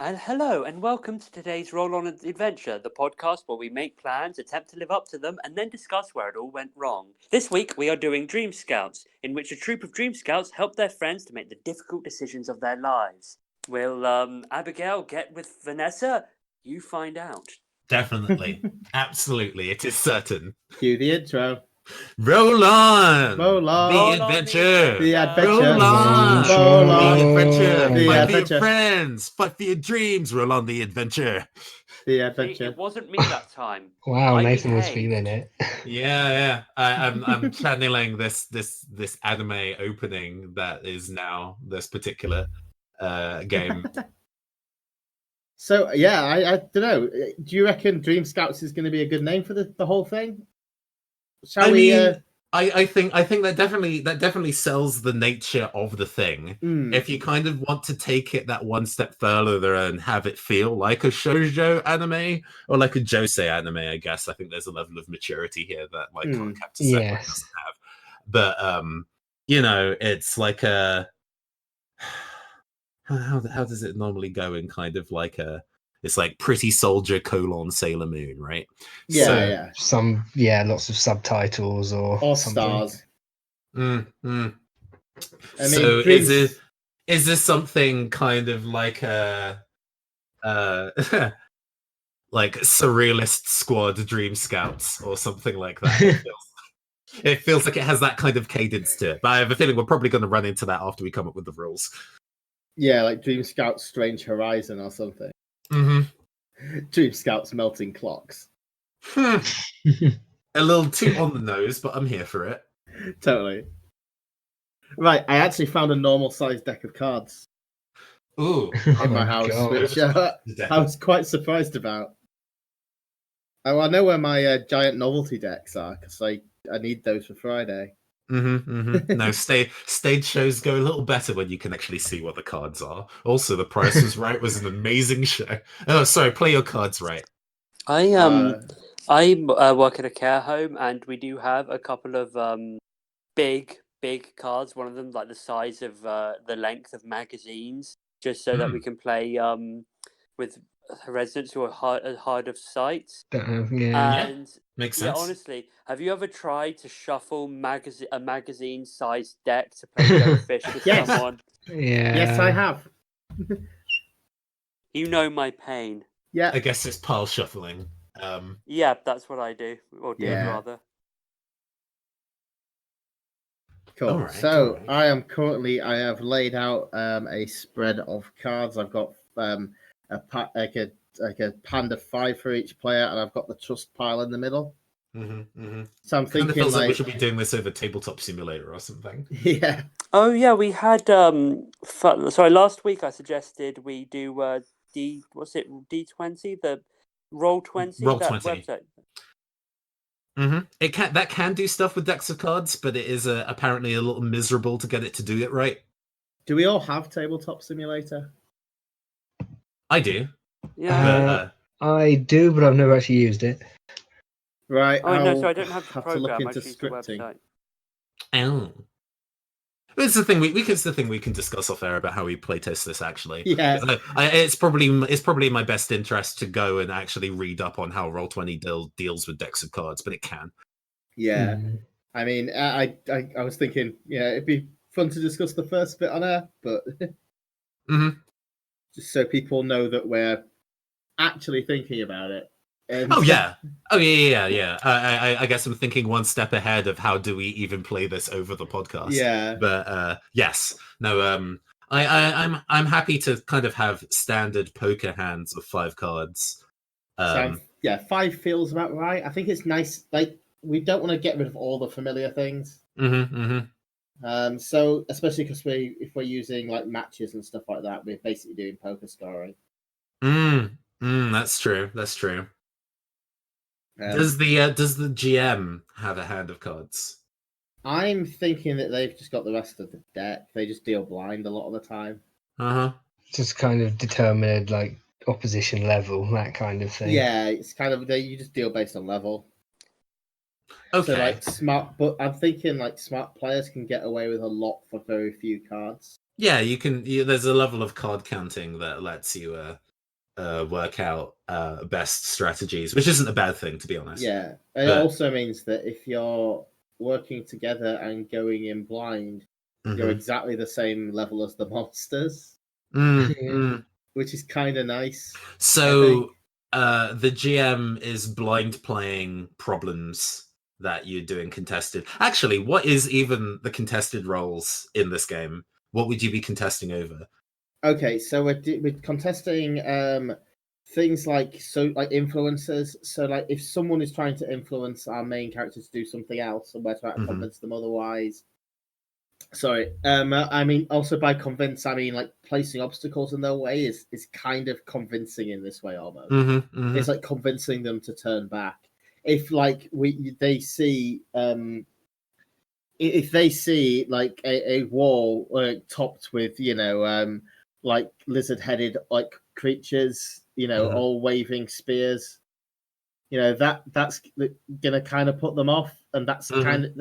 And hello, and welcome to today's Roll On Adventure, the podcast where we make plans, attempt to live up to them, and then discuss where it all went wrong. This week we are doing Dream Scouts, in which a troop of Dream Scouts help their friends to make the difficult decisions of their lives. Will Abigail get with Vanessa? You find out. Definitely. Absolutely. It is certain. Cue the intro. Roll on! Roll on. The adventure! The adventure. Roll on! Roll on. The adventure! The Fight for adventure. your friends! Fight for your dreams! Roll on the adventure! The See, adventure. it wasn't me that time. Wow, I Nathan was behaved. feeling it. Yeah. I'm channeling this anime opening that is now this particular game. So yeah, I don't know. Do you reckon Dream Scouts is going to be a good name for the whole thing? Shall we? I think that definitely sells the nature of the thing. If you kind of want to take it that one step further and have it feel like a shoujo anime or like a josei anime, I guess. I think there's a level of maturity here that like Captain Second doesn't have. But it's like a how does it normally go in kind of like a it's like Pretty Soldier : Sailor Moon, right? Yeah. Lots of subtitles or something. stars. I mean, Dreams... is this something kind of like a like Surrealist Squad Dream Scouts or something like that? It feels like it has that kind of cadence to it. But I have a feeling we're probably going to run into that after we come up with the rules. Yeah, like Dream Scouts Strange Horizon or something. Dream Scouts Melting Clocks. A little too on the nose, but I'm here for it. Totally. Right, I actually found a normal-sized deck of cards. Ooh, in my house, which I was quite surprised about. Oh, I know where my giant novelty decks are because I need those for Friday. No, stage shows go a little better when you can actually see what the cards are. Also, The Price Was Right was an amazing show. Oh, sorry, play your cards right. I work at a care home, and we do have a couple of big cards. One of them like the size of the length of magazines, just so that we can play with residents who are hard of sight. Makes sense. Yeah, honestly, have you ever tried to shuffle a magazine-sized deck to play Go Fish with someone? Yeah. Yes, I have. You know my pain. Yeah. I guess it's pile shuffling. Yeah, that's what I do, or did rather. Cool. Right, so I have laid out a spread of cards. I've got like a panda 5 for each player, and I've got the trust pile in the middle. So I'm thinking feels like we should be doing this over Tabletop Simulator or something. Yeah. Oh yeah, we had sorry, last week I suggested we do D20, the Roll20 website. That can do stuff with decks of cards, but it is apparently a little miserable to get it to do it right. Do we all have Tabletop Simulator? I do. Yeah. I do, but I've never actually used it. Right. Oh no, so I don't have the have program. To look into I use the website. Oh. It's the thing we can discuss off air about how we playtest this actually. Yeah. It's probably in my best interest to go and actually read up on how Roll20 deals with decks of cards, but it can. Yeah. I mean, I was thinking, it'd be fun to discuss the first bit on air, but just so people know that we're actually thinking about it. And I guess I'm thinking one step ahead of how do we even play this over the podcast. Yeah. But yes. No, I'm happy to kind of have standard poker hands of 5 cards. 5 feels about right. I think it's nice. Like, we don't want to get rid of all the familiar things. So especially because if we're using like matches and stuff like that, we're basically doing poker scoring. That's true. Does the GM have a hand of cards? I'm thinking that they've just got the rest of the deck. They just deal blind a lot of the time. Just kind of determined like opposition level, that kind of thing. Yeah, it's kind of you just deal based on level. Okay. So but I'm thinking like smart players can get away with a lot for very few cards. Yeah, you can. There's a level of card counting that lets you work out best strategies, which isn't a bad thing, to be honest. Yeah, and it also means that if you're working together and going in blind, you're exactly the same level as the monsters, which is kind of nice. So the GM is blind playing problems that you're doing contested. Actually, what is even the contested roles in this game? What would you be contesting over? Okay, so we're contesting things like influencers. So like if someone is trying to influence our main character to do something else, and we're trying to convince them otherwise. Sorry, I mean also by convince, I mean like placing obstacles in their way is kind of convincing in this way almost. It's like convincing them to turn back. If like they see if they see like a wall topped with like lizard-headed like creatures, all waving spears, that's gonna kind of put them off, and that's kind of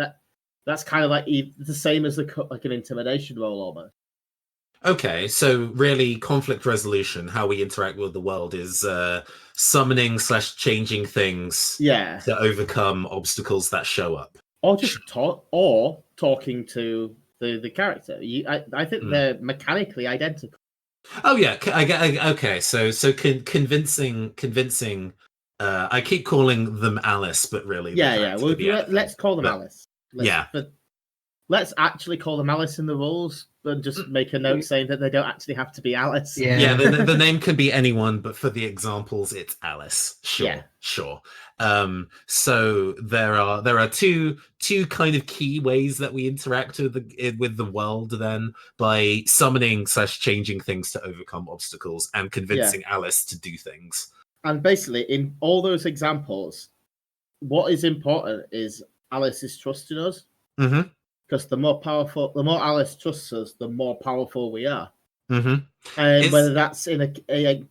that's kind of like the same as like an intimidation roll almost. Okay, so really conflict resolution, how we interact with the world, is summoning / changing things to overcome obstacles that show up. Or just talking to the character. I think they're mechanically identical. Oh yeah, I get. Okay, so convincing. I keep calling them Alice, but really, yeah. Well, let's call them Alice. Let's actually call them Alice in the rules, and just make a note saying that they don't actually have to be Alice. Yeah. The name can be anyone, but for the examples, it's Alice. Sure. So there are two kind of key ways that we interact with the world, then, by summoning / changing things to overcome obstacles and convincing Alice to do things. And basically, in all those examples, what is important is Alice is trusting us. Because the more Alice trusts us, the more powerful we are. And whether that's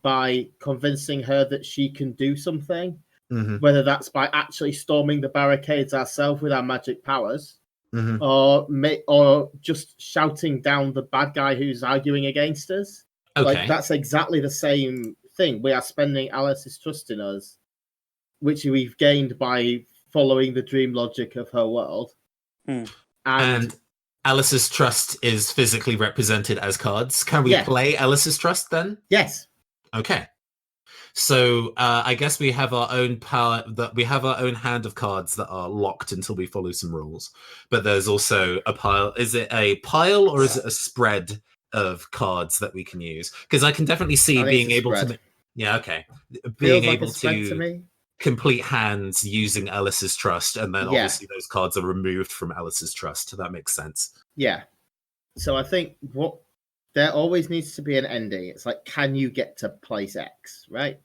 by convincing her that she can do something, whether that's by actually storming the barricades ourselves with our magic powers, or just shouting down the bad guy who's arguing against us. Like that's exactly the same thing. We are spending Alice's trust in us, which we've gained by following the dream logic of her world. And Alice's trust is physically represented as cards. Can we play Alice's trust then? Yes. Okay. So I guess we have our own power. That we have our own hand of cards that are locked until we follow some rules. But there's also a pile. Is it a pile or is it a spread of cards that we can use? Because I can definitely see being able to. Yeah. Okay. Being able to complete hands using Alice's trust, and then obviously those cards are removed from Alice's trust. That makes sense. Yeah. So I think there always needs to be an ending. It's like, can you get to place X, right?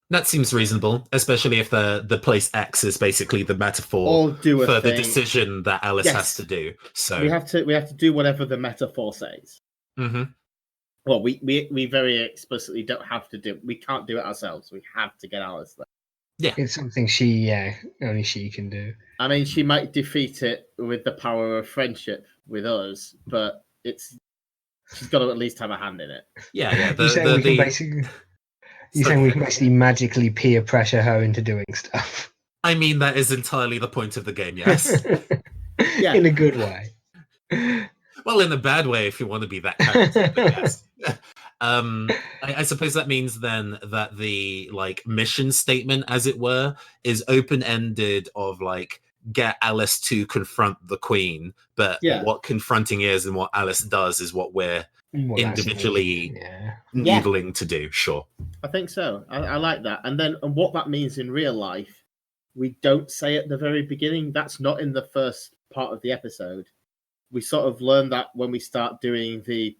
That seems reasonable, especially if the place X is basically the metaphor for the decision that Alice has to do. So we have to do whatever the metaphor says. Well, we very explicitly don't have to do. We can't do it ourselves. We have to get Alice there. Yeah, it's something only she can do. I mean, she might defeat it with the power of friendship with us, but she's got to at least have a hand in it. Yeah. You're saying we can basically magically peer pressure her into doing stuff. I mean, that is entirely the point of the game. Yes. In a good way. Well, in a bad way, if you want to be that character, but yes. I suppose that means then that the mission statement, as it were, is open-ended of get Alice to confront the Queen, but what confronting is and what Alice does is what we're individually needling to do. Sure. I think so. I like that. And what that means in real life, we don't say at the very beginning. That's not in the first part of the episode. We sort of learn that when we start doing the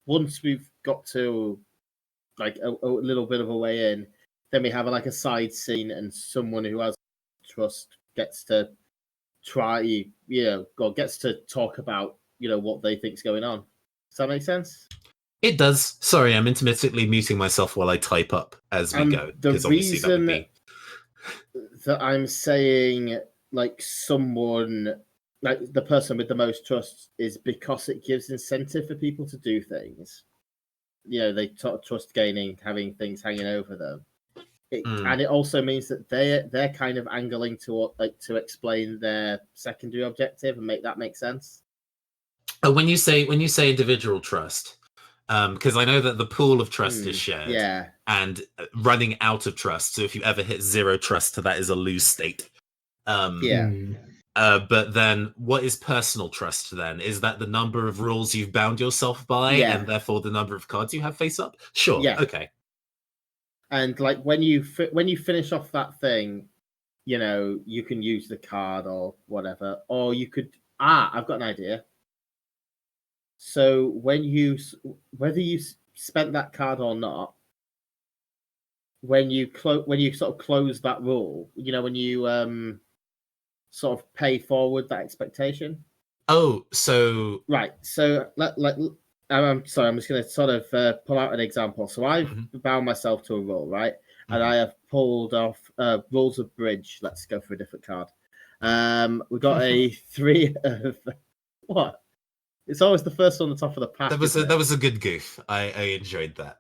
once we've got to a little bit of a way in, then we have a side scene, and someone who has trust gets to try, or gets to talk about, what they think's going on. Does that make sense? It does. Sorry, I'm intermittently muting myself while I type up as we go. The reason that I'm saying someone, the person with the most trust, is because it gives incentive for people to do things. they trust gaining, having things hanging over them. And it also means that they're kind of angling to explain their secondary objective and make that make sense. When you say individual trust, because I know that the pool of trust is shared, and running out of trust. So if you ever hit 0 trust, that is a lose state. But then, what is personal trust? Then is that the number of rules you've bound yourself by, and therefore the number of cards you have face up? Sure. Yeah. Okay. And like when you finish off that thing, you can use the card or whatever, or you could. I've got an idea. So whether you spent that card or not, when you sort of close that rule, when you sort of pay forward that expectation. Oh, so right. So I'm sorry. I'm just going to sort of pull out an example. So I've bound myself to a rule, right? And I have pulled off rules of bridge. Let's go for a different card. We've got a 3 of what? It's always the first on the top of the pack. That was a good goof. I enjoyed that.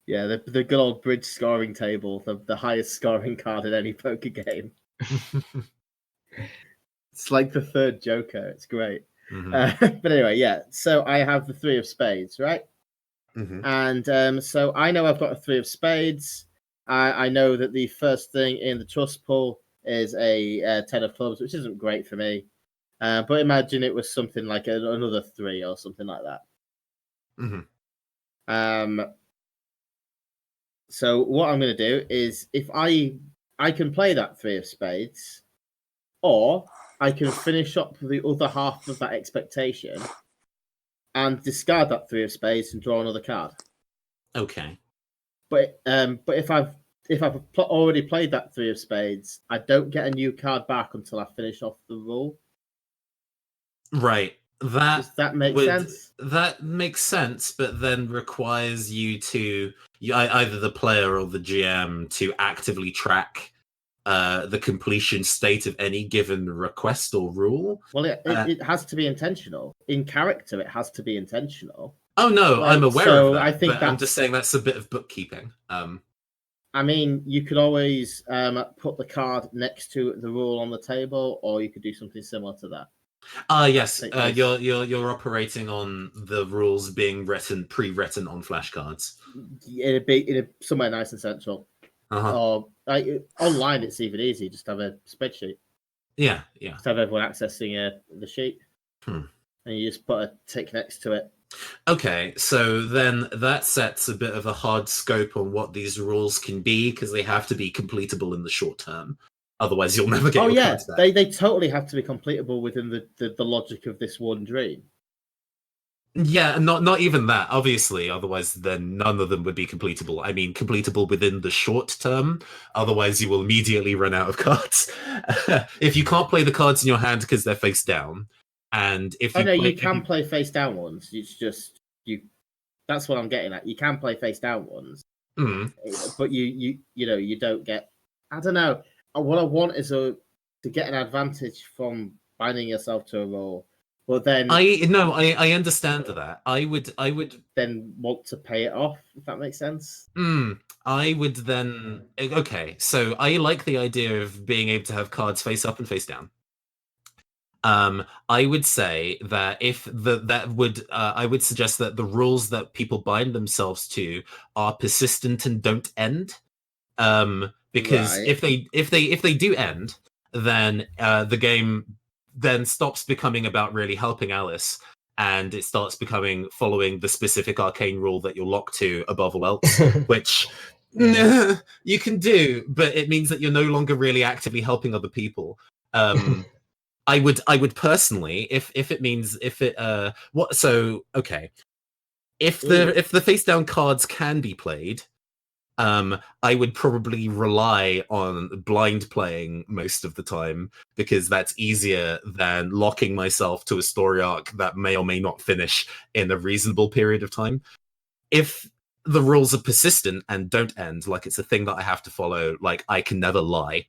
Yeah, the good old bridge scoring table, the highest scoring card in any poker game. It's like the third Joker. It's great. But anyway, yeah. So I have the 3 of spades, right? And so I know I've got a 3 of spades. I know that the first thing in the trust pool is a 10 of clubs, which isn't great for me. But imagine it was something like another 3 or something like that. So what I'm going to do is, if I can play that 3 of spades, or I can finish up the other half of that expectation and discard that 3 of spades and draw another card. Okay. But if I've already played that 3 of spades, I don't get a new card back until I finish off the rule. Right. Does that make sense? That makes sense, but then requires you to either the player or the GM to actively track the completion state of any given request or rule. Well, it has to be intentional. In character, it has to be intentional. Oh no, I'm aware of that. I think I'm just saying that's a bit of bookkeeping. I mean, you could always put the card next to the rule on the table, or you could do something similar to that. Yes. You're operating on the rules being pre-written on flashcards. Somewhere nice and central. Or online, it's even easy. Just have a spreadsheet. Yeah. Just have everyone accessing the sheet, and you just put a tick next to it. Okay, so then that sets a bit of a hard scope on what these rules can be, because they have to be completable in the short term. Otherwise, you'll never get your cards back. They totally have to be completable within the logic of this one dream. Yeah, not even that, obviously. Otherwise, then none of them would be completable. I mean, completable within the short term. Otherwise, you will immediately run out of cards. If you can't play the cards in your hand because they're face down, and if you can play face down ones. It's just That's what I'm getting at. You can play face down ones, but you don't get. I don't know. What I want is to get an advantage from binding yourself to a role. But then I understand that. I would then want to pay it off, if that makes sense. I would then so I like the idea of being able to have cards face up and face down. I would say that I would suggest that the rules that people bind themselves to are persistent and don't end. Because if they do end, then the game then stops becoming about really helping Alice, and it starts becoming following the specific arcane rule that you're locked to above all else, which you can do, but it means that you're no longer really actively helping other people. I would personally, if the face down cards can be played, I would probably rely on blind playing most of the time, because that's easier than locking myself to a story arc that may or may not finish in a reasonable period of time. If the rules are persistent and don't end, like it's a thing that I have to follow, like I can never lie,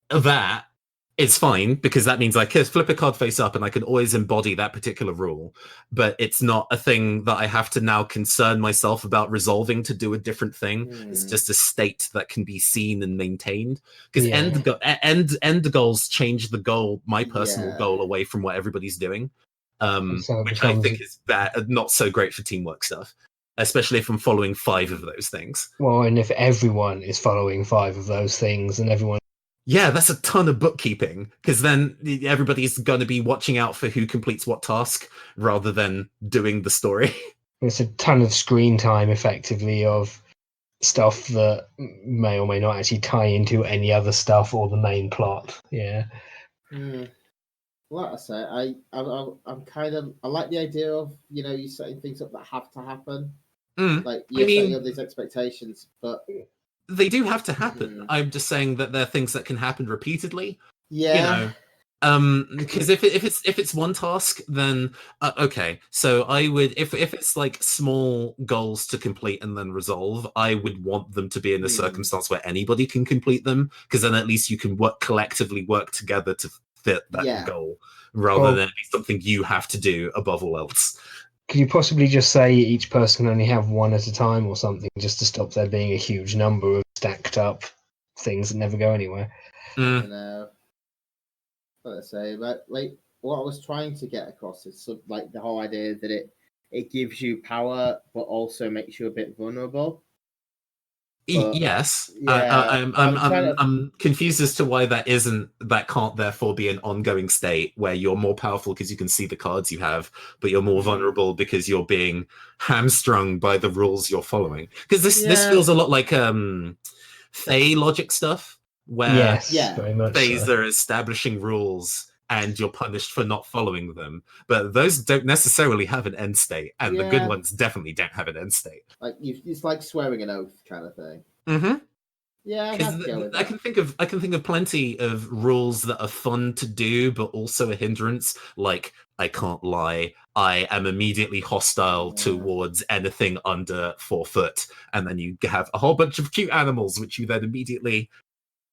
that it's fine because that means I can flip a card face up and I can always embody that particular rule. But it's not a thing that I have to now concern myself about resolving to do a different thing. It's just a state that can be seen and maintained. Because end goals change the goal, my personal goal, away from what everybody's doing, which I think is bad, not so great for teamwork stuff. Especially if I'm following 5 of those things. Well, and if everyone is following 5 of those things, and everyone. Yeah, that's a ton of bookkeeping, because then everybody's going to be watching out for who completes what task rather than doing the story. It's a ton of screen time, effectively, of stuff that may or may not actually tie into any other stuff or the main plot. Yeah. Like I say, I'm kind of, I like the idea of, you setting things up that have to happen. Like you're setting up these expectations, but they do have to happen. I'm just saying that they're things that can happen repeatedly. Yeah. Because if it's one task, then okay. So I would, if it's like small goals to complete and then resolve, I would want them to be in a circumstance where anybody can complete them, because then at least you can collectively work together to fit that goal, rather than it be something you have to do above all else. Could you possibly just say each person can only have one at a time or something, just to stop there being a huge number of stacked up things that never go anywhere? I know. Let's say, but like what I was trying to get across is like the whole idea that it gives you power, but also makes you a bit vulnerable. But, yes, yeah, I'm confused as to why that can't therefore be an ongoing state where you're more powerful because you can see the cards you have, but you're more vulnerable because you're being hamstrung by the rules you're following. Because this feels a lot like Fae logic stuff, where very much Faes are establishing rules and you're punished for not following them, but those don't necessarily have an end state, and the good ones definitely don't have an end state. Like it's like swearing an oath kind of thing. Yeah, I can think of plenty of rules that are fun to do, but also a hindrance. Like, I can't lie, I am immediately hostile towards anything under 4 foot, and then you have a whole bunch of cute animals which you then immediately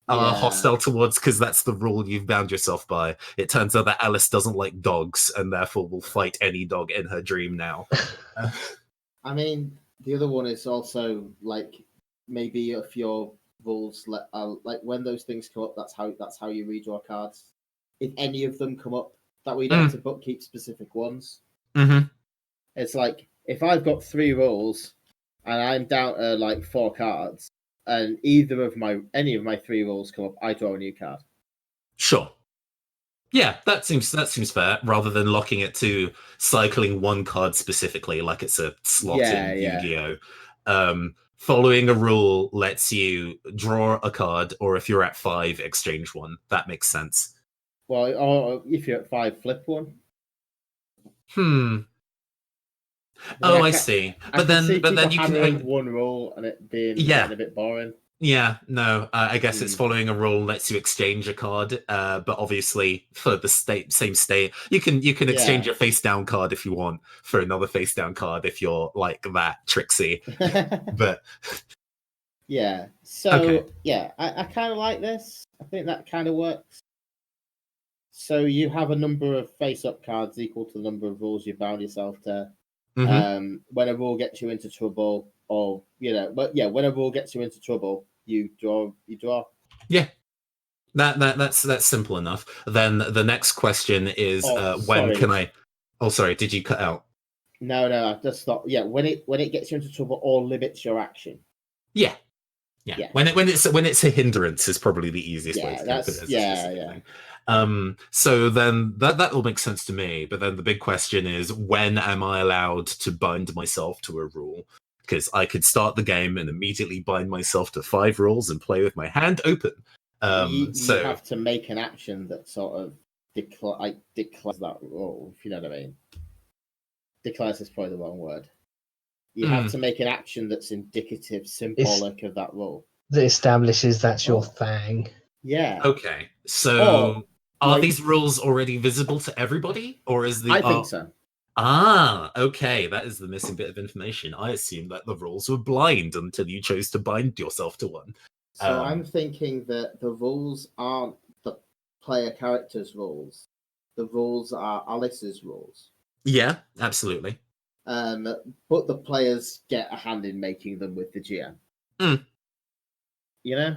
are hostile towards, because that's the rule you've bound yourself by. It turns out that Alice doesn't like dogs and therefore will fight any dog in her dream now. I mean, the other one is also like, maybe if your rules like when those things come up, that's how you redraw cards. If any of them come up, that we don't have to bookkeep specific ones. It's like, if I've got 3 rules and I'm down to like 4 cards, and any of my 3 rules come up, I draw a new card. Sure. Yeah, that seems fair, rather than locking it to cycling one card specifically, like it's a slot in Yu-Gi-Oh. Following a rule lets you draw a card, or if you're at 5, exchange one. That makes sense. Well, or if you're at 5, flip one. Oh, I see. But then you can one rule and it being getting a bit boring. Yeah, no, I guess it's following a rule lets you exchange a card, but obviously for the same state, you can exchange your face down card if you want for another face down card if you're like that tricksy. But yeah, so I kind of like this. I think that kind of works. So you have a number of face up cards equal to the number of rules you bound yourself to. When a rule gets you into trouble, or when a rule gets you into trouble, you draw. Yeah, that's simple enough. Then the next question is when can I? Oh, sorry, did you cut out? No, I just thought. Yeah, when it gets you into trouble or limits your action. Yeah. When it's a hindrance is probably the easiest way to put it. So then that all makes sense to me. But then the big question is, when am I allowed to bind myself to a rule? Because I could start the game and immediately bind myself to 5 rules and play with my hand open. You have to make an action that sort of declares that rule, if you know what I mean. Declares is probably the wrong word. You have to make an action that's indicative, symbolic of that rule. That establishes that's your thing. Yeah. Okay. So are these rules already visible to everybody? Or is the... I think so. Ah, okay. That is the missing bit of information. I assumed that the rules were blind until you chose to bind yourself to one. So I'm thinking that the rules aren't the player characters' rules. The rules are Alice's rules. Yeah, absolutely. But the players get a hand in making them with the GM. You know?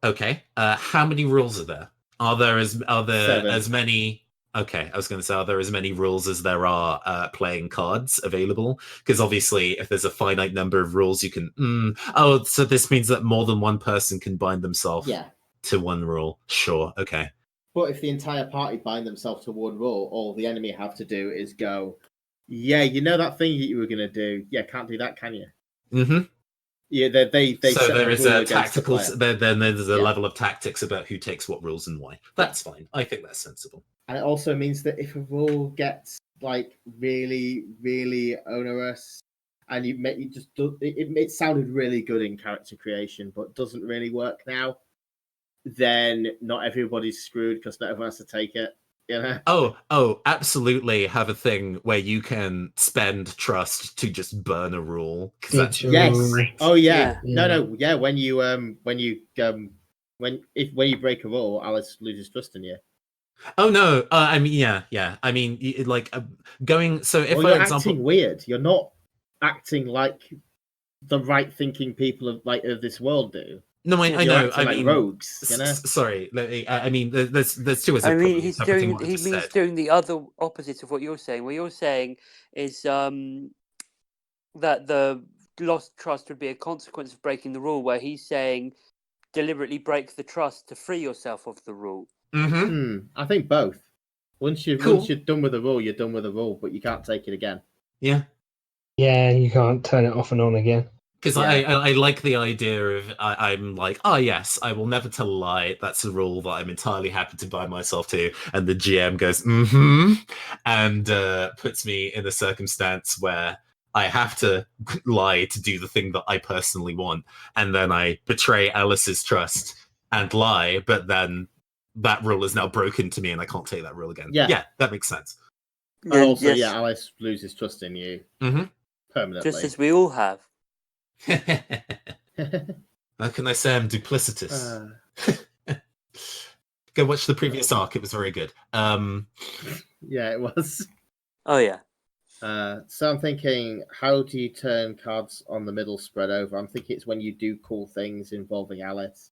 Okay. How many rules are there? Are there 7. as many? Okay, I was going to say, are there as many rules as there are playing cards available? Because obviously, if there's a finite number of rules, you can. Oh, so this means that more than one person can bind themselves to one rule. Sure. Okay. But if the entire party bind themselves to one rule, all the enemy have to do is go, yeah, you know that thing that you were going to do? Yeah, can't do that, can you? Mm-hmm. Yeah, they so there is a tactical. Then there's a level of tactics about who takes what rules and why. That's fine. I think that's sensible. And it also means that if a rule gets like really, really onerous, and it sounded really good in character creation, but doesn't really work now, then not everybody's screwed because not everyone has to take it. You know? Oh, absolutely. Have a thing where you can spend trust to just burn a rule. Yes. Oh yeah. No. Yeah. When you break a rule, Alice loses trust in you. Oh no. I mean, yeah. I mean, like going. So if, for example, acting weird, you're not acting like the right thinking people of this world do. No, I know. I mean, rogues. You know? Sorry. I mean, there's two ways. I mean, he's doing the other opposite of what you're saying. What you're saying is that the lost trust would be a consequence of breaking the rule. Where he's saying deliberately break the trust to free yourself of the rule. I think both. Once you're done with the rule, you're done with the rule, but you can't take it again. Yeah. Yeah, you can't turn it off and on again. Because I like the idea of I'm like, oh yes, I will never tell a lie. That's a rule that I'm entirely happy to bind myself to. And the GM goes, and puts me in a circumstance where I have to lie to do the thing that I personally want. And then I betray Alice's trust and lie, but then that rule is now broken to me and I can't take that rule again. Yeah, that makes sense. And also, Alice loses trust in you permanently. Just as we all have. How can I say I'm duplicitous? Go watch the previous arc. It was very good. Yeah, it was. Oh, yeah. So I'm thinking, how do you turn cards on the middle spread over? I'm thinking it's when you do cool things involving Alice.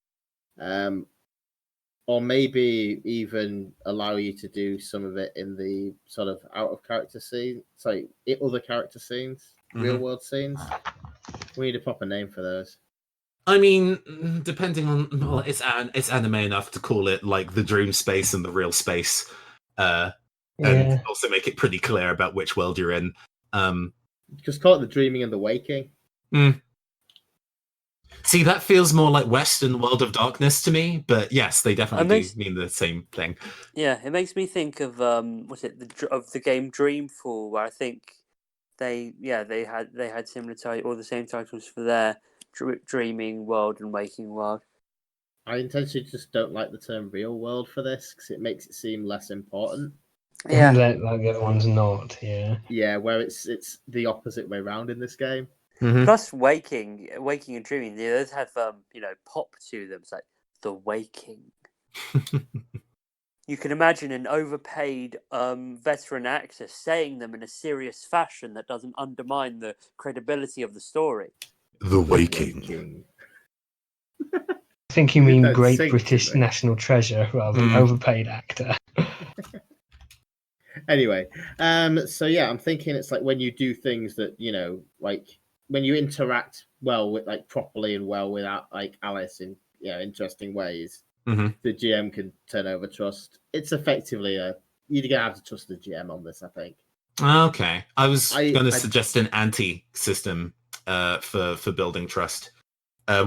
Or maybe even allow you to do some of it in the sort of out of character scene. Sorry, other character scenes, real world scenes. We need a proper name for those. I mean, depending on it's anime enough to call it like the dream space and the real space, and also make it pretty clear about which world you're in. Just call it the dreaming and the waking. See, that feels more like Western World of Darkness to me, but yes, they definitely do mean the same thing. Yeah, it makes me think of the game Dreamfall, where I think they had similar or the same titles for their dreaming world and waking world. I intentionally just don't like the term real world for this because it makes it seem less important. Yeah, like the other one's not. Yeah, where it's the opposite way around in this game. Plus, waking and dreaming, those have pop to them. It's like the waking. You can imagine an overpaid veteran actor saying them in a serious fashion that doesn't undermine the credibility of the story. The waking. I think you mean Great British National Treasure rather than overpaid actor. Anyway, so yeah, I'm thinking it's like when you do things that, like when you interact well with properly and well with Alice in interesting ways, the GM can turn over trust. It's effectively you're gonna have to trust the GM on this, I think. Okay, I was going to suggest an anti-system for building trust.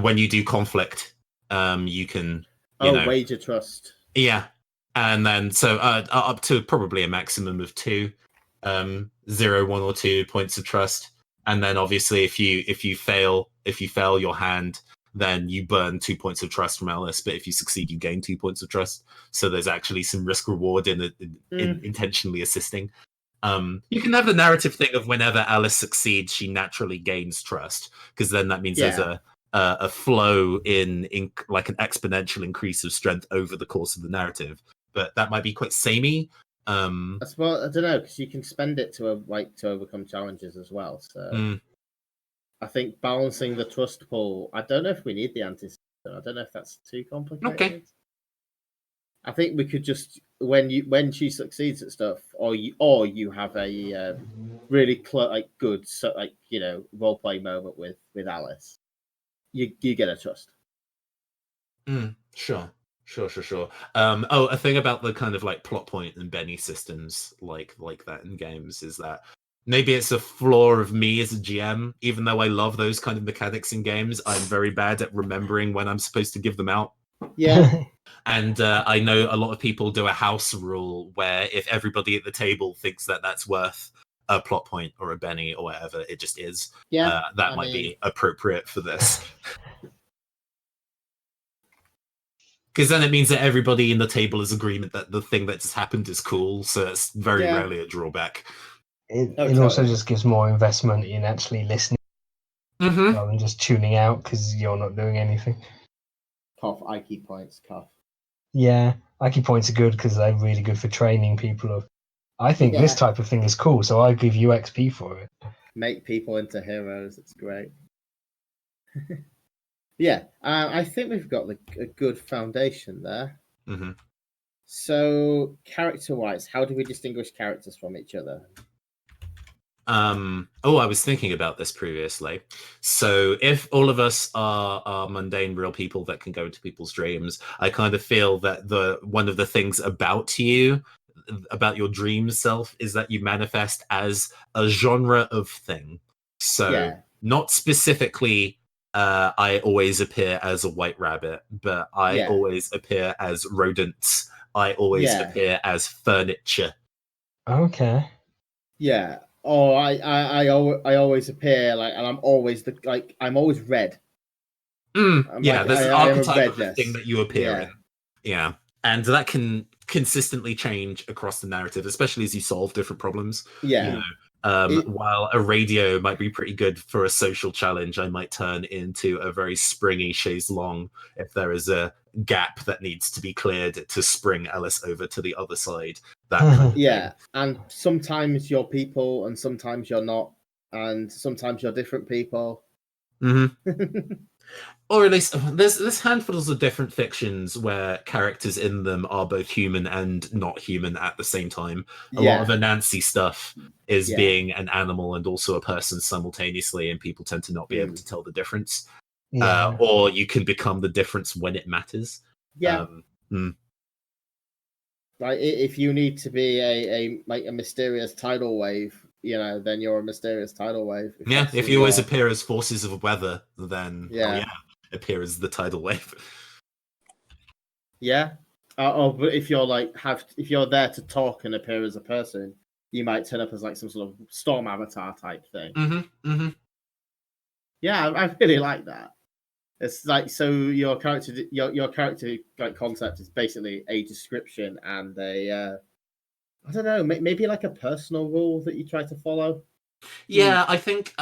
When you do conflict, you can wager trust. Yeah, and then so up to probably a maximum of 2, 0, 1, or 2 points of trust. And then obviously if you fail your hand, then you burn 2 points of trust from Alice. But if you succeed, you gain 2 points of trust. So there's actually some risk reward in intentionally assisting. You can have the narrative thing of whenever Alice succeeds, she naturally gains trust, because then that means there's a flow in like an exponential increase of strength over the course of the narrative. but that might be quite samey. I don't know, because you can spend it to overcome challenges as well. So I think balancing the trust pool. I don't know if we need the anti-system. I don't know if that's too complicated. Okay. I think we could just when she succeeds at stuff, or you have a really good role play moment with Alice, you get a trust. Sure. A thing about the kind of like plot point and Benny systems like that in games is that maybe it's a flaw of me as a GM. Even though I love those kind of mechanics in games, I'm very bad at remembering when I'm supposed to give them out. Yeah. And I know a lot of people do a house rule where if everybody at the table thinks that that's worth a plot point or a Benny or whatever, it just is. Yeah, that might be appropriate for this. Because then it means that everybody in the table is agreement that the thing that just happened is cool, so it's very rarely a drawback. It also just gives more investment in actually listening rather than just tuning out because you're not doing anything. Cough, IQ points, cough. Yeah, IQ points are good because they're really good for training people. I think this type of thing is cool, so I give you XP for it. Make people into heroes. It's great. Yeah, I think we've got a good foundation there. Mm-hmm. So, character-wise, how do we distinguish characters from each other? I was thinking about this previously. So if all of us are mundane real people that can go into people's dreams, I kind of feel that one of the things about you, about your dream self, is that you manifest as a genre of thing. So not specifically I always appear as a white rabbit, but I always appear as rodents. I always appear as furniture. Okay. Yeah. Oh, I always appear and I'm always I'm always red. There's an archetype of the thing that you appear in. Yeah. And that can consistently change across the narrative, especially as you solve different problems. Yeah. While a radio might be pretty good for a social challenge, I might turn into a very springy chaise longue if there is a gap that needs to be cleared to spring Alice over to the other side. That kind of thing. And sometimes you're people, and sometimes you're not, and sometimes you're different people. Mm-hmm. Or at least there's handfuls of different fictions where characters in them are both human and not human at the same time. A lot of Anansi stuff is being an animal and also a person simultaneously, and people tend to not be able to tell the difference. Or you can become the difference when it matters. Like if you need to be a mysterious tidal wave, then you're a mysterious tidal wave. If you always appear as forces of weather, then appear as the tidal wave. But if you're if you're there to talk and appear as a person, you might turn up as some sort of storm avatar type thing. I really like that. It's so your character concept is basically a description and a I don't know, maybe like a personal rule that you try to follow. I think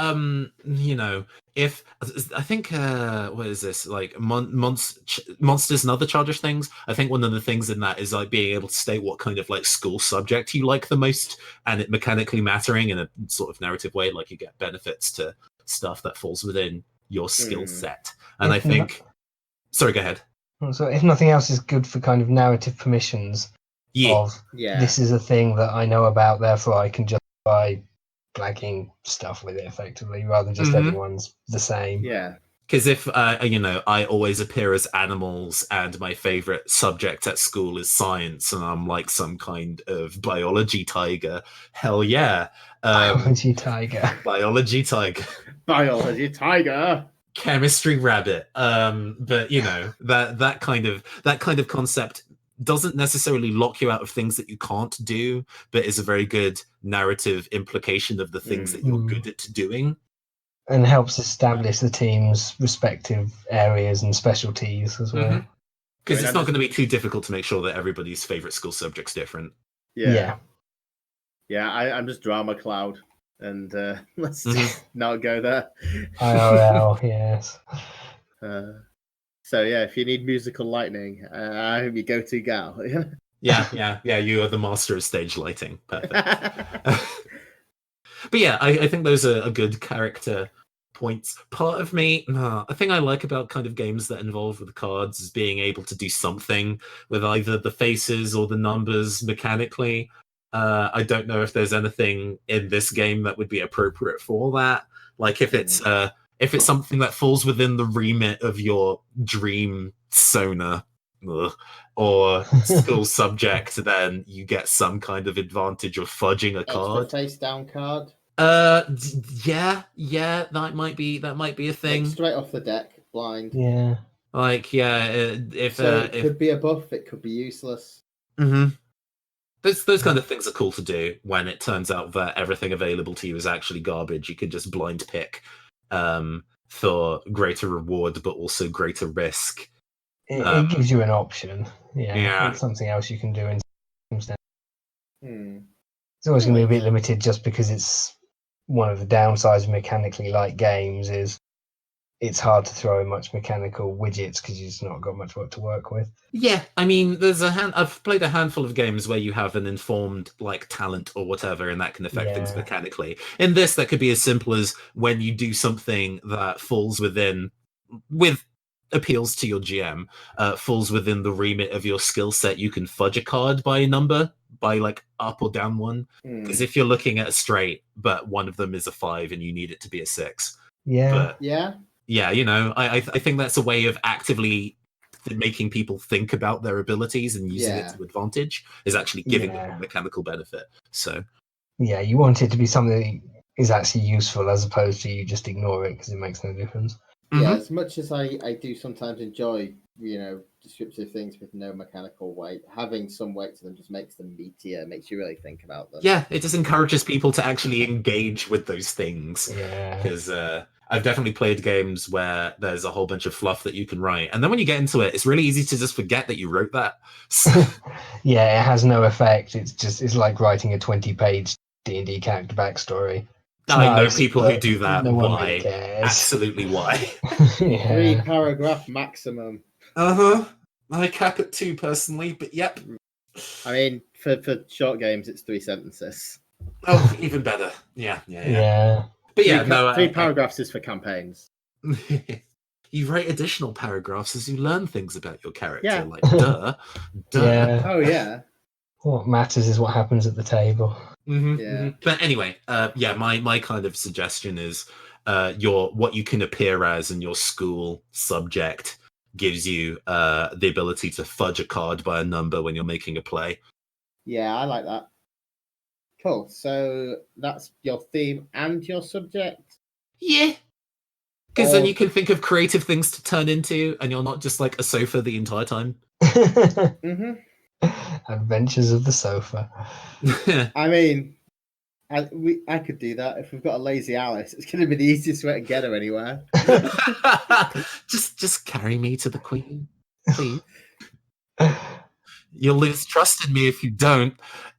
if I think what is this, like monsters and other childish things, I think one of the things in that is like being able to state what kind of school subject you like the most, and it mechanically mattering in a sort of narrative way, like you get benefits to stuff that falls within your skill set. And I think sorry, go ahead. So if nothing else is good for kind of narrative permissions this is a thing that I know about, therefore I can justify blagging stuff with it effectively rather than just everyone's the same. Because if I always appear as animals and my favorite subject at school is science and I'm like some kind of biology tiger, hell yeah. Biology tiger. Biology tiger. Biology tiger. Chemistry rabbit. But that kind of concept doesn't necessarily lock you out of things that you can't do, but is a very good narrative implication of the things that you're good at doing. And helps establish the team's respective areas and specialties as well. Because it's not going to be too difficult to make sure that everybody's favorite school subject's different. I'm just drama cloud, and let's just not go there. IRL, yes. So if you need musical lightning, I'm your go-to gal. Yeah. You are the master of stage lighting. Perfect. But yeah, I think those are good character points. Part of me, a thing I like about kind of games that involve with cards is being able to do something with either the faces or the numbers mechanically. I don't know if there's anything in this game that would be appropriate for that. Like if it's something that falls within the remit of your dream Sona or school subject, then you get some kind of advantage of fudging a card. Extra face down card. Yeah, that might be a thing. Like straight off the deck, blind. Yeah. Like, yeah, if it could be a buff, it could be useless. Mm-hmm. Those kind of things are cool to do when it turns out that everything available to you is actually garbage. You can just blind pick for greater reward, but also greater risk. It gives you an option. Yeah. It's something else you can do in circumstances. It's always going to be a bit limited just because it's one of the downsides of mechanically light games is it's hard to throw in much mechanical widgets because you've just not got much work to work with. Yeah, I mean, I've played a handful of games where you have an informed like talent or whatever, and that can affect things mechanically. In this, that could be as simple as when you do something that falls with appeals to your GM, falls within the remit of your skill set, you can fudge a card by a number, by like up or down one. Because if you're looking at a straight, but one of them is a 5 and you need it to be a 6. Yeah, you know, I think that's a way of actively making people think about their abilities and using it to advantage, is actually giving them a mechanical benefit. So yeah, you want it to be something that is actually useful as opposed to you just ignore it because it makes no difference. Yeah, as much as I do sometimes enjoy, you know, descriptive things with no mechanical weight, having some weight to them just makes them meatier, makes you really think about them. Yeah, it just encourages people to actually engage with those things. Yeah. Because I've definitely played games where there's a whole bunch of fluff that you can write, and then when you get into it, it's really easy to just forget that you wrote that. Yeah, it has no effect. It's like writing a 20-page D&D character backstory. I know people who do that. No one why? really cares. Absolutely why? 3-paragraph maximum. I cap at 2 personally, but yep. I mean, for short games, it's 3 sentences. Oh, even better. Yeah. But yeah, 3 paragraphs is for campaigns. You write additional paragraphs as you learn things about your character. Like, duh. Yeah. Oh, yeah. What matters is what happens at the table. But anyway, my kind of suggestion is what you can appear as in your school subject gives you the ability to fudge a card by a number when you're making a play. Yeah, I like that. Cool. So that's your theme and your subject? Yeah. Because then you can think of creative things to turn into, and you're not just like a sofa the entire time. Adventures of the Sofa. I mean, I could do that. If we've got a lazy Alice, it's going to be the easiest way to get her anywhere. just carry me to the Queen, please. You'll lose trust in me if you don't.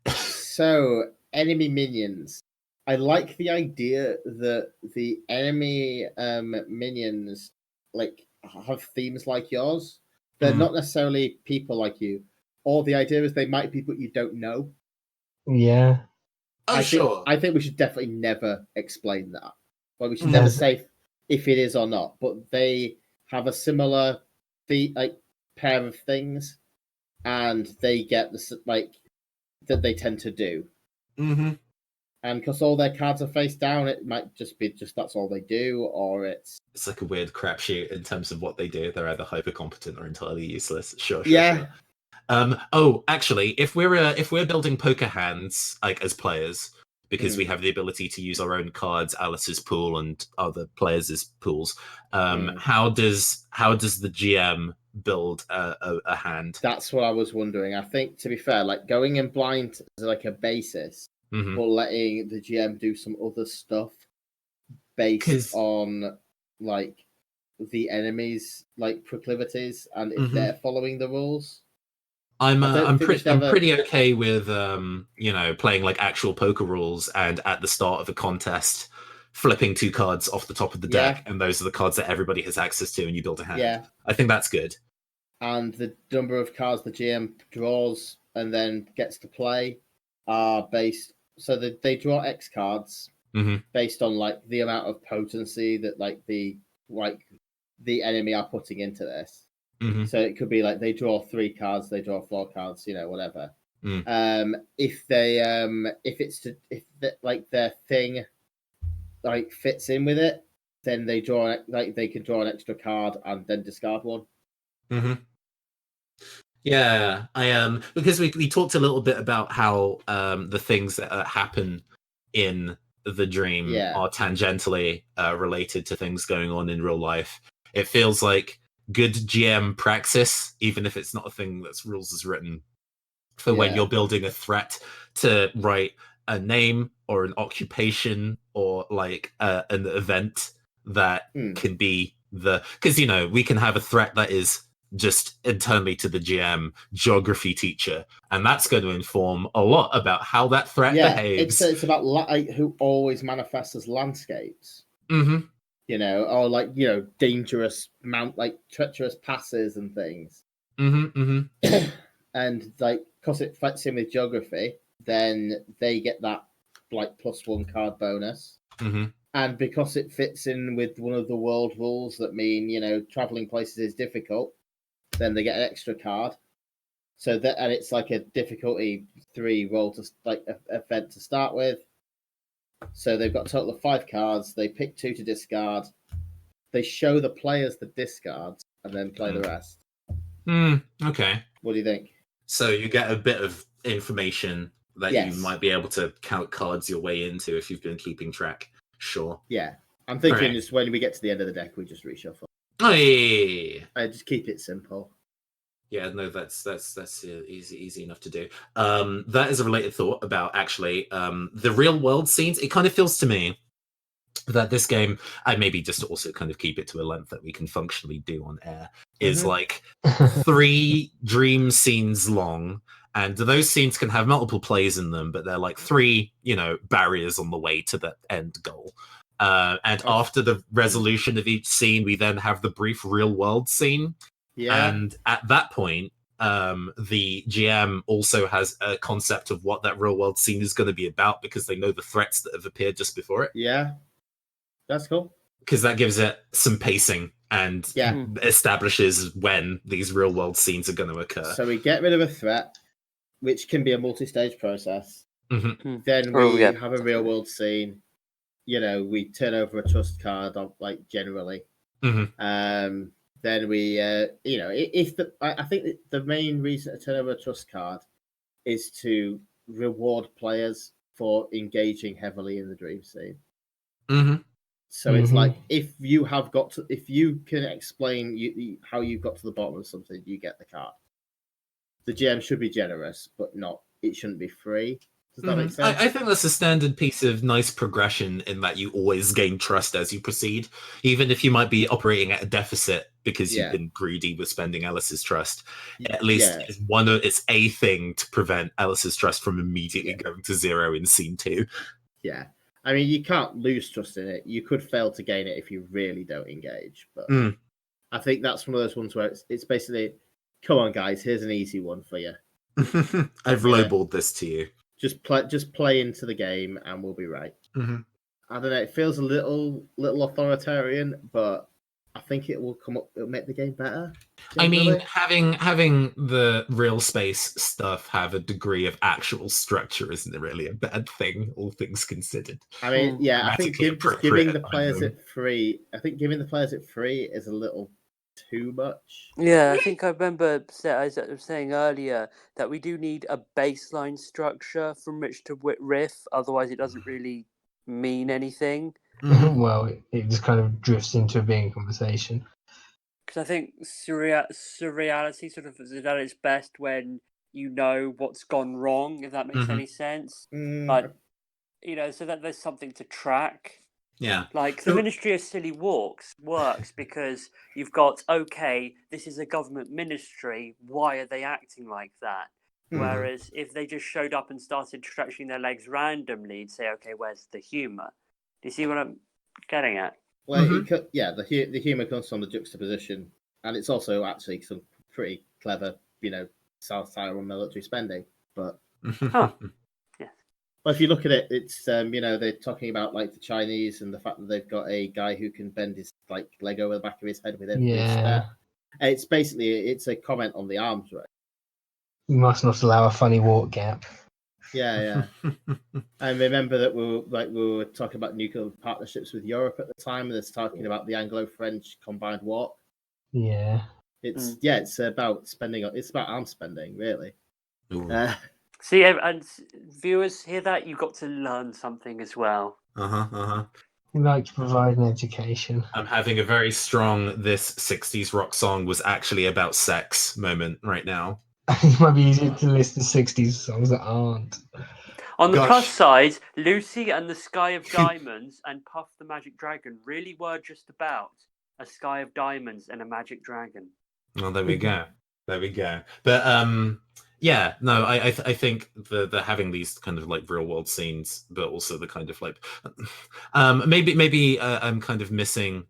So, enemy minions. I like the idea that the enemy minions like have themes like yours. They're not necessarily people like you. Or the idea is they might be people you don't know. Yeah. I think we should definitely never explain that. Well, we should never say if it is or not. But they have a similar pair of things, and they get the that they tend to do. And because all their cards are face down, it might just be that's all they do, or it's like a weird crapshoot in terms of what they do. They're either hyper competent or entirely useless. Sure. Oh, actually, if we're building poker hands like as players, because we have the ability to use our own cards, Alice's pool and other players' pools, how does the GM build a hand? That's what I was wondering. I think, to be fair, like going in blind is like a basis. But letting the GM do some other stuff based on like the enemy's like proclivities and if they're following the rules. I'm pretty okay with playing like actual poker rules and at the start of a contest flipping 2 cards off the top of the deck and those are the cards that everybody has access to and you build a hand. I think that's good. And the number of cards the GM draws and then gets to play are based. So they draw X cards based on like the amount of potency that the enemy are putting into this. So it could be like they draw 3 cards, they draw 4 cards, whatever. If their thing fits in with it, then they can draw an extra card and then discard one. Yeah, I because we talked a little bit about how the things that happen in the dream are tangentially related to things going on in real life. It feels like good GM praxis, even if it's not a thing that's rules is written, for when you're building a threat, to write a name or an occupation or like an event that can be because we can have a threat that is just internally to the GM geography teacher, and that's going to inform a lot about how that threat behaves. It's about who always manifests as landscapes, or dangerous treacherous passes and things. And because it fits in with geography, then they get that +1 card bonus. And because it fits in with one of the world rules that mean traveling places is difficult, then they get an extra card. So that, and it's like a difficulty 3 roll to event to start with. So they've got a total of 5 cards. They pick 2 to discard. They show the players the discards and then play the rest. Okay. What do you think? So you get a bit of information that you might be able to count cards your way into if you've been keeping track. Sure. Yeah. I'm thinking just when we get to the end of the deck, we just reshuffle. Oh, yeah. I just keep it simple. Yeah, no, that's easy enough to do. That is a related thought about actually the real world scenes. It kind of feels to me that this game, and maybe just to also kind of keep it to a length that we can functionally do on air, is like 3 dream scenes long. And those scenes can have multiple plays in them, but they're like 3, barriers on the way to the end goal. And after the resolution of each scene, we then have the brief real world scene. Yeah. And at that point, the GM also has a concept of what that real world scene is going to be about because they know the threats that have appeared just before it. Yeah. That's cool. Because that gives it some pacing and establishes when these real world scenes are going to occur. So we get rid of a threat, which can be a multi-stage process. Then we have a real world scene. We turn over a trust card, generally. Then we, I think the main reason to turn over a trust card is to reward players for engaging heavily in the dream scene. So it's like if you can explain how you got to the bottom of something, you get the card. The GM should be generous, but it shouldn't be free. Does that make sense? I think that's a standard piece of nice progression in that you always gain trust as you proceed, even if you might be operating at a deficit because you've been greedy with spending Alice's trust. At least it's a thing to prevent Alice's trust from immediately going to 0 in scene 2. Yeah. I mean, you can't lose trust in it. You could fail to gain it if you really don't engage. But I think that's one of those ones where it's basically, come on, guys, here's an easy one for you. I've lowballed this to you. Just play into the game, and we'll be right. I don't know. It feels a little authoritarian, but I think it will come up. It'll make the game better. Generally. I mean, having the real space stuff have a degree of actual structure isn't really a bad thing, all things considered. I mean, I think giving the players it free. I think giving the players it free is a little too much. Yeah, I think I remember I was saying earlier that we do need a baseline structure from which to riff. Otherwise, it doesn't really mean anything. Well, it just kind of drifts into being a conversation. Because I think surreality sort of is at its best when you know what's gone wrong, if that makes any sense. But, so that there's something to track. Yeah. Like, the Ministry of Silly Walks works because you've got, this is a government ministry, why are they acting like that? Whereas if they just showed up and started stretching their legs randomly, you'd say, okay, where's the humour? Do you see what I'm getting at? Well, the humour comes from the juxtaposition, and it's also actually some pretty clever, South Taiwan military spending. But yeah. But if you look at it, it's they're talking about like the Chinese and the fact that they've got a guy who can bend his like leg over the back of his head with every step. It's basically a comment on the arms race. You must not allow a funny walk gap. Yeah. And remember that we were talking about nuclear partnerships with Europe at the time, and it's talking about the Anglo-French combined walk. Yeah. It's about spending. It's about arms spending, really. See, and viewers hear that you got to learn something as well. We like to provide an education. I'm having a very strong "this '60s rock song was actually about sex" moment right now. It might be easier to list the 60s songs that aren't. On the plus side, Lucy and the Sky of Diamonds and Puff the Magic Dragon really were just about a sky of diamonds and a magic dragon. Well, there we go. But I think the having these kind of like real world scenes, but also the kind of like maybe I'm kind of missing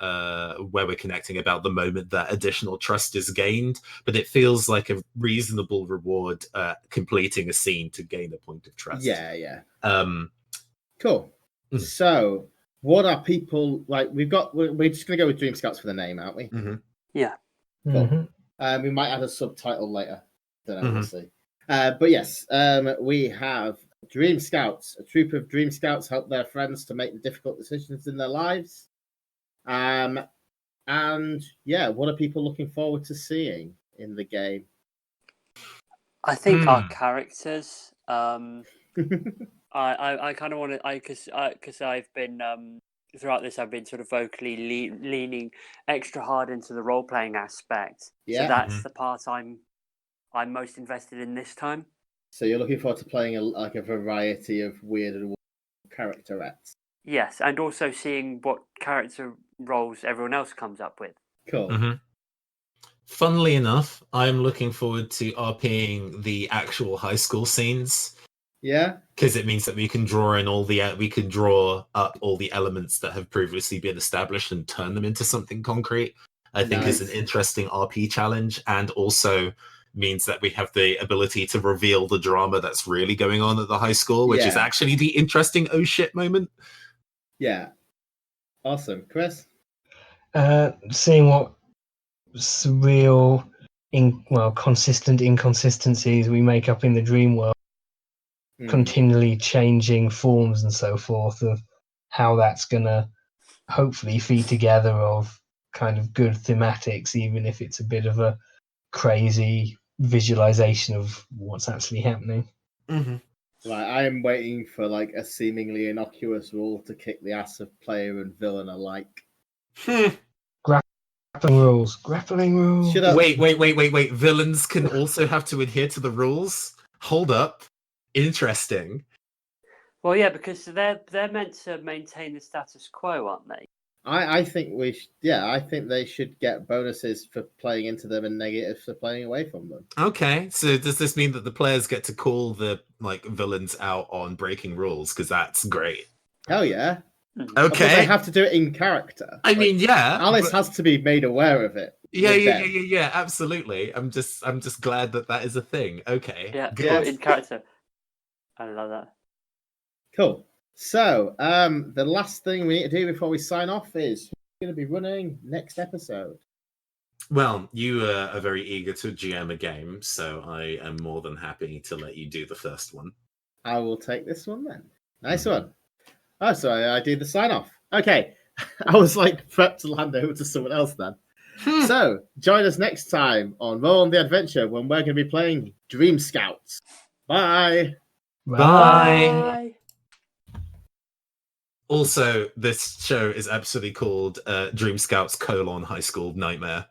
where we're connecting about the moment that additional trust is gained, but it feels like a reasonable reward completing a scene to gain a point of trust. Yeah. Cool. So what are people like? We're just gonna go with Dream Scouts for the name, aren't we? Yeah. Cool. We might add a subtitle later. Don't know. We'll see. But yes, we have Dream Scouts. A troop of Dream Scouts help their friends to make the difficult decisions in their lives. And what are people looking forward to seeing in the game? I think our characters. I kind of want to, because I've been throughout this, I've been sort of vocally leaning extra hard into the role playing aspect. Yeah. So that's the part I'm most invested in this time. So you're looking forward to playing a variety of weird and characterettes. Yes, and also seeing what character roles everyone else comes up with. Cool. Funnily enough, I'm looking forward to RPing the actual high school scenes. Yeah, because it means that we can draw up all the elements that have previously been established and turn them into something concrete. I think is an interesting RP challenge, and also means that we have the ability to reveal the drama that's really going on at the high school, which is actually the interesting oh shit moment. Yeah, awesome, Chris. Seeing what surreal, consistent inconsistencies we make up in the dream world. Continually changing forms and so forth of how that's gonna hopefully feed together of kind of good thematics, even if it's a bit of a crazy visualization of what's actually happening. Like, I am waiting for like a seemingly innocuous rule to kick the ass of player and villain alike. Grappling rules. Wait. Villains can also have to adhere to the rules? Hold up. Interesting. Well, yeah, because they're meant to maintain the status quo, aren't they? I think I think they should get bonuses for playing into them and negatives for playing away from them. Okay, so does this mean that the players get to call the villains out on breaking rules? Because that's great. Hell yeah. Okay. But they have to do it in character. I mean, yeah. Alice has to be made aware of it. Yeah, absolutely. I'm just glad that is a thing. Okay. Yeah, in character. I love that. Cool. So, the last thing we need to do before we sign off is who's going to be running next episode? Well, you are very eager to GM a game, so I am more than happy to let you do the first one. I will take this one then. Nice one. Oh, so I do the sign off. Okay. I was like prepped to land over to someone else then. So, join us next time on Roll on the Adventure when we're going to be playing Dream Scouts. Bye. Bye. Also, this show is absolutely called Dream Scouts: High School Nightmare.